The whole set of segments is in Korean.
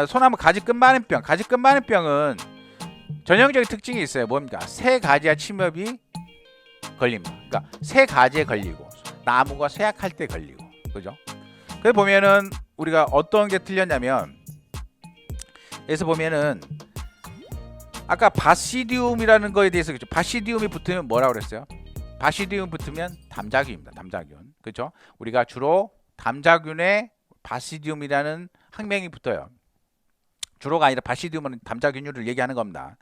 소나무 가지 끝마른병. 가지 끝마른병은 전형적인 특징이 있어요. 뭡니까? 새 가지와 침엽이 걸립니다. 그러니까 새 가지에 걸리고 나무가 쇠약할 때 걸리고, 그죠? 그래 보면은 우리가 어떤 게 틀렸냐면, 여기서 보면은 아까 바시디움이라는 거에 대해서, 그죠? 바시디움이 붙으면 뭐라고 그랬어요? 바시디움 붙으면 담자균입니다. 담자균, 그죠? 우리가 주로 담자균에 바시디움이라는 항명이 붙어요. 주로가 아니라 바시디움은 담자균류를 얘기하는 겁니다.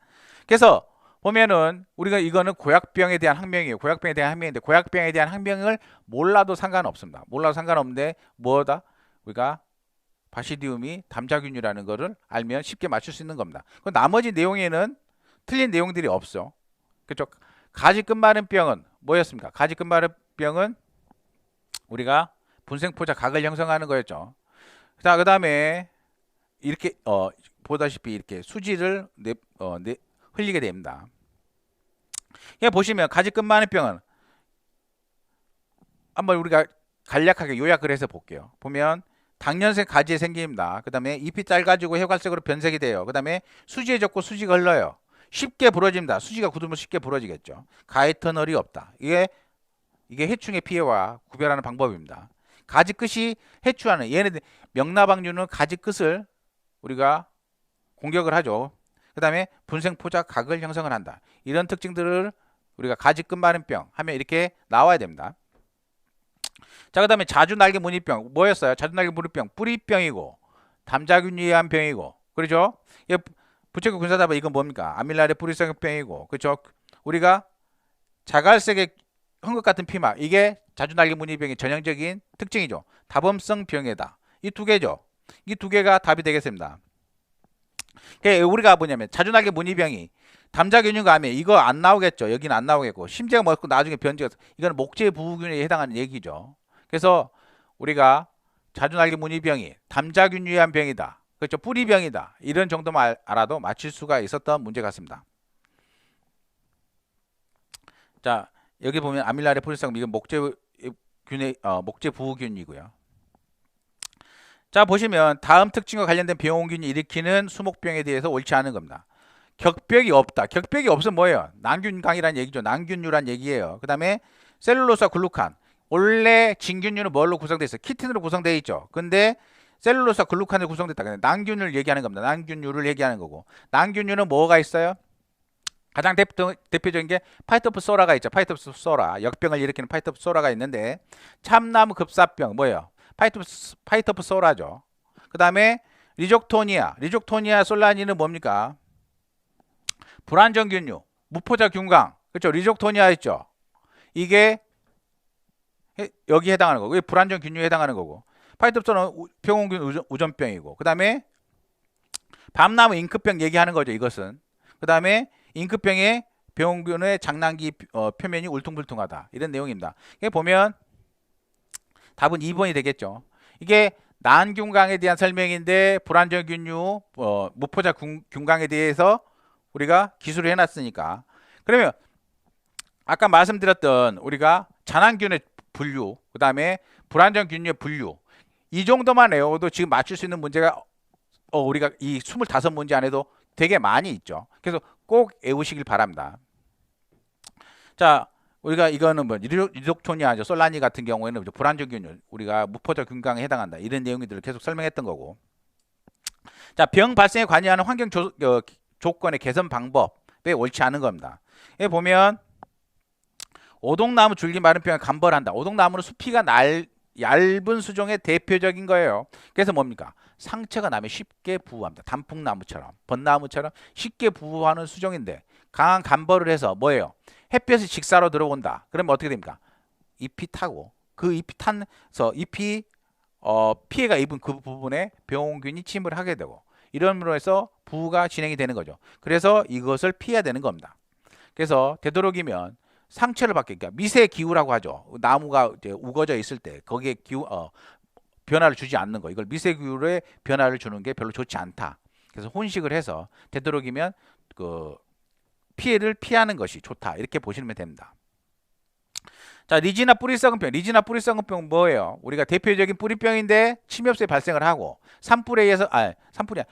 그래서 보면은 우리가 이거는 고약병에 대한 항명이에요. 고약병에 대한 항명인데, 고약병에 대한 항명을 몰라도 상관없습니다. 몰라도 상관없는데 뭐다? 우리가 바시디움이 담자균이라는 거를 알면 쉽게 맞출 수 있는 겁니다. 그 나머지 내용에는 틀린 내용들이 없어. 그렇죠? 가지 끝마른병은 뭐였습니까? 가지 끝마른병은 우리가 분생포자 각을 형성하는 거였죠. 자, 그 다음에 이렇게 보다시피 이렇게 수지를 흘리게 됩니다. 여기 보시면 가지 끝마른병은 한번 우리가 간략하게 요약을 해서 볼게요. 보면 당년생 가지에 생깁니다. 그 다음에 잎이 짧아지고 해갈색으로 변색이 돼요. 그 다음에 수지에 젖고 수지가 흘러요. 쉽게 부러집니다. 수지가 굳으면 쉽게 부러지겠죠. 가해 터널이 없다. 이게 해충의 피해와 구별하는 방법입니다. 가지 끝이 해충하는, 얘네들 명나방류는 가지 끝을 우리가 공격을 하죠. 그 다음에 분생포자 각을 형성을 한다. 이런 특징들을 우리가 가지 끝마른병 하면 이렇게 나와야 됩니다. 자, 그 다음에 자주날개 무늬병 뭐였어요? 자주날개 무늬병 뿌리병이고 담자균에 의한 병이고, 그렇죠? 부채꼴 군사다바 이건 뭡니까? 아밀라레 뿌리성병이고, 그렇죠? 우리가 자갈색의 헝겊 같은 피막, 이게 자주날개 무늬병의 전형적인 특징이죠. 다범성 병이다. 이 두 개죠. 이 두 개가 답이 되겠습니다. 우리가 뭐냐면 자주날개 무늬병이 담자균인가 하면 이거 안 나오겠죠. 여기는 안 나오겠고, 심지어 먹고 나중에 변제가, 이거는 목재부후균에 해당하는 얘기죠. 그래서 우리가 자주날개 무늬병이 담자균 유해한 병이다, 그렇죠? 뿌리병이다, 이런 정도만 알아도 맞출 수가 있었던 문제 같습니다. 자, 여기 보면 아밀라레 뿌리성, 이건 목재부후균이고요. 자, 보시면 다음 특징과 관련된 병원균이 일으키는 수목병에 대해서 옳지 않은 겁니다. 격벽이 없다. 격벽이 없으면 뭐예요? 난균강이라는 얘기죠. 난균류란 얘기예요. 그 다음에 셀룰로스와 글루칸. 원래 진균류는 뭘로 구성되어 있어요? 키틴으로 구성되어 있죠. 근데 셀룰로스와 글루칸으로 구성됐다. 난균을 얘기하는 겁니다. 난균류를 얘기하는 거고. 난균류는 뭐가 있어요? 가장 대표적인 게 파이토프소라가 있죠. 파이토프소라. 역병을 일으키는 파이토프소라가 있는데, 참나무 급사병 뭐예요? 파이토프소라죠. 그 다음에 리족토니아 솔라니는 뭡니까? 불안정균류, 무포자 균강, 그렇죠? 리족토니아 있죠. 이게 여기 해당하는 거고, 불안정균류에 해당하는 거고, 파이토프소라는 병원균 우전병이고, 그 다음에 밤나무 잉크병 얘기하는 거죠. 이것은. 그 다음에 잉크병의 병원균의 장난기 표면이 울퉁불퉁하다, 이런 내용입니다. 이게 보면 답은 2번이 되겠죠. 이게 난균강에 대한 설명인데, 불안정균류, 무포자 균강에 대해서 우리가 기술을 해놨으니까. 그러면 아까 말씀드렸던 우리가 잔항균의 분류, 그 다음에 불안정균류의 분류, 이 정도만 외워도 지금 맞출 수 있는 문제가 우리가 이 25문제 안에도 되게 많이 있죠. 그래서 꼭 외우시길 바랍니다. 자, 우리가 이거는 뭐 리족토니아죠. 솔라니 같은 경우에는 불안정균류, 우리가 무포자 균강에 해당한다, 이런 내용들을 계속 설명했던 거고. 자, 병 발생에 관여하는 환경 조건의 개선 방법에 옳지 않은 겁니다. 여기 보면 오동나무 줄기 마른병에 감벌한다. 오동나무는 수피가 얇은 수종의 대표적인 거예요. 그래서 뭡니까? 상처가 나면 쉽게 부화합니다. 단풍나무처럼, 벚나무처럼 쉽게 부화하는 수종인데, 강한 감벌을 해서 뭐예요? 햇볕이 직사로 들어온다. 그러면 어떻게 됩니까? 잎이 타고, 그 잎이 타서 잎이 피해가 입은 그 부분에 병원균이 침입을 하게 되고, 이름으로 해서 부가 진행이 되는 거죠. 그래서 이것을 피해야 되는 겁니다. 그래서 되도록이면 상처를 받게, 그러니까 미세 기후라고 하죠. 나무가 이제 우거져 있을 때 거기에 변화를 주지 않는 거, 이걸 미세 기후의 변화를 주는 게 별로 좋지 않다. 그래서 혼식을 해서 되도록이면 그 피해를 피하는 것이 좋다, 이렇게 보시면 됩니다. 자, 리지나 뿌리 썩은 병. 리지나 뿌리 썩은 병 뭐예요? 우리가 대표적인 뿌리병인데 침엽수에 발생을 하고 산불에 의해서 산불이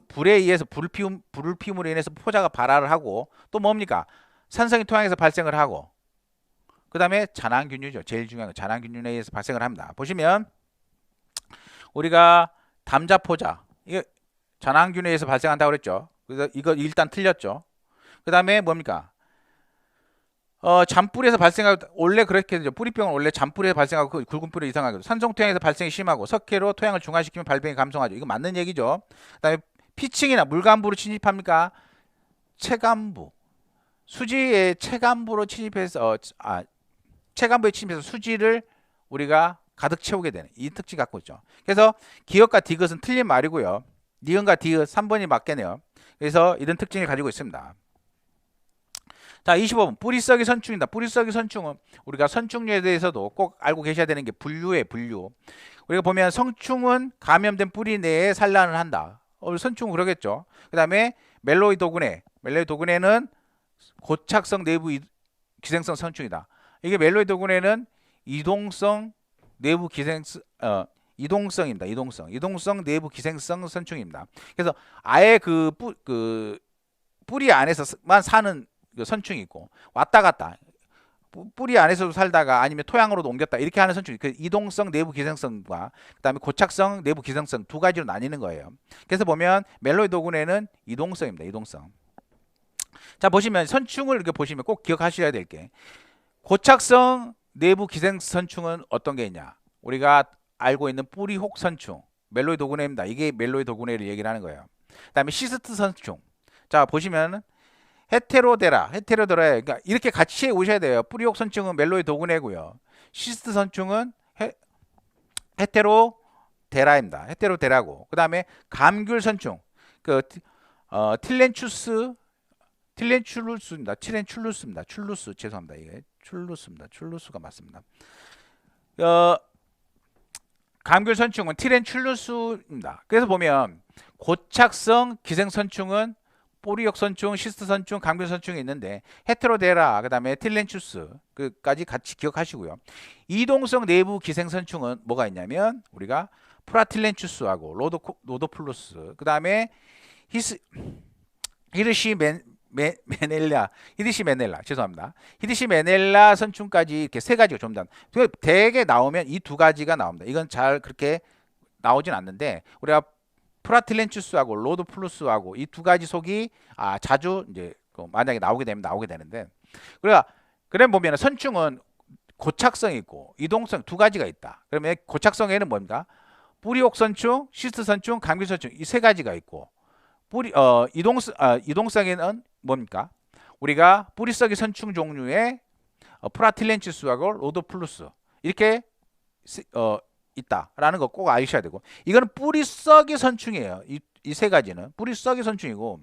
불에 의해서 불을 피움으로 인해서 포자가 발화를 하고 또 뭡니까? 산성이 토양에서 발생을 하고 그다음에 잔황균류죠. 제일 중요한 건 잔황균류에 의해서 발생을 합니다. 보시면 우리가 담자포자 이게 잔황균에 의해서 발생한다고 그랬죠. 그래서 이거 일단 틀렸죠. 그다음에 뭡니까? 잔뿌리에서 발생하고 원래 그렇게 되죠. 뿌리병은 원래 잔뿌리에서 발생하고 굵은 뿌리 이상하고 산성토양에서 발생이 심하고 석회로 토양을 중화시키면 발병이 감소하죠. 이거 맞는 얘기죠. 그다음에 피층이나 물간부로 침입합니까? 체간부 수지의 체간부로 침입해서 체간부에 침입해서 수지를 우리가 가득 채우게 되는 이 특징 갖고 있죠. 그래서 기엇과 디귿은 틀린 말이고요. 니은과 디귿 3번이 맞겠네요. 그래서 이런 특징을 가지고 있습니다. 자, 25번 뿌리썩이 선충이다. 뿌리썩이 선충은 우리가 선충류에 대해서도 꼭 알고 계셔야 되는 게 분류예요. 분류. 우리가 보면 성충은 감염된 뿌리 내에 산란을 한다. 선충은 그러겠죠. 그 다음에 멜로이 도군에 멜로이 도군에는 고착성 내부 기생성 선충이다. 이게 멜로이 도군에는 이동성 내부 기생성 이동성입니다. 이동성 내부 기생성 선충입니다. 그래서 아예 그 뿌리 안에서만 사는 선충이 있고 왔다 갔다 뿌리 안에서도 살다가 아니면 토양으로도 옮겼다 이렇게 하는 선충이 그 이동성 내부 기생성과 그다음에 고착성 내부 기생성 두 가지로 나뉘는 거예요. 그래서 보면 멜로이 도군에는 이동성입니다. 이동성. 자, 보시면 선충을 이렇게 보시면 꼭 기억하셔야 될 게 고착성 내부 기생성 선충은 어떤 게 있냐? 우리가 알고 있는 뿌리혹 선충 멜로이 도군에입니다. 이게 멜로이 도군에를 얘기를 하는 거예요. 그다음에 시스트 선충. 자, 보시면 헤테로데라, 그러니까 이렇게 같이 오셔야 돼요. 뿌리혹 선충은 멜로이 도군에고요. 시스트 선충은 헤테로데라입니다. 헤테로데라고. 그다음에 감귤 선충, 틸렌출루스입니다. 죄송합니다. 이게 출루스가 맞습니다. 감귤 선충은 틸렌출루스입니다. 그래서 보면 고착성 기생 선충은 뿌리역 선충, 시스트 선충, 감귤 선충이 있는데 헤테로데라, 그다음에 틸렌추스까지 같이 기억하시고요. 이동성 내부 기생 선충은 뭐가 있냐면 우리가 프라틸렌추스하고 로도플루스, 그다음에 히드시메넬라 선충까지 이렇게 세 가지가 좀 더 대개 나오면 이 두 가지가 나옵니다. 이건 잘 그렇게 나오진 않는데 우리가 프라틸렌추스하고 로도플루스하고 이 두 가지 속이 자주 이제 만약에 나오게 되면 나오게 되는데 그래 보면 선충은 고착성이 있고 이동성 두 가지가 있다. 그러면 고착성에는 뭡니까? 뿌리혹 선충, 시스트 선충, 감귤 선충 이 세 가지가 있고 이동성에는 뭡니까? 우리가 뿌리썩이 선충 종류의 프라틸렌추스하고 로도플루스 이렇게 있다라는 거 꼭 아셔야 되고 이거는 뿌리썩이 선충이에요. 이 세 가지는 뿌리썩이 선충이고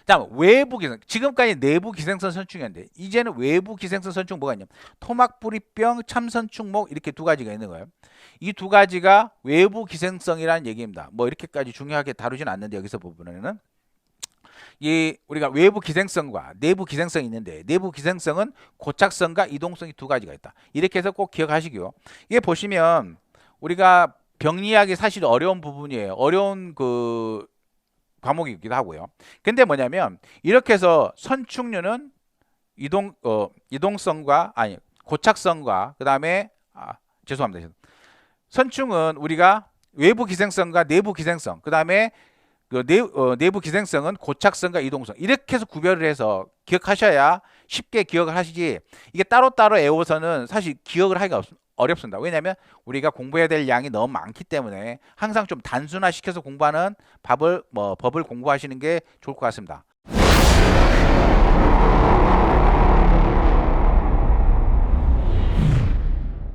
다음 외부 기생 지금까지 내부 기생성 선충이었는데 이제는 외부 기생성 선충 뭐가 있냐면 토막뿌리병, 참선충목 이렇게 두 가지가 있는 거예요. 이 두 가지가 외부 기생성이라는 얘기입니다. 뭐 이렇게까지 중요하게 다루진 않는데 여기서 보면은 우리가 외부 기생성과 내부 기생성이 있는데 내부 기생성은 고착성과 이동성이 두 가지가 있다. 이렇게 해서 꼭 기억하시고요. 이게 보시면 우리가 병리학이 사실 어려운 부분이에요. 어려운 과목이기도 하고요. 근데 뭐냐면 이렇게 해서 선충류는 이동성과 고착성과 그다음에 죄송합니다. 선충은 우리가 외부 기생성과 내부 기생성 그다음에 내부 기생성은 고착성과 이동성 이렇게 해서 구별을 해서 기억하셔야 쉽게 기억을 하시지 이게 따로따로 외워서는 사실 기억을 하기가 어렵습니다. 왜냐하면 우리가 공부해야 될 양이 너무 많기 때문에 항상 좀 단순화시켜서 공부하는 법을 공부하시는 게 좋을 것 같습니다.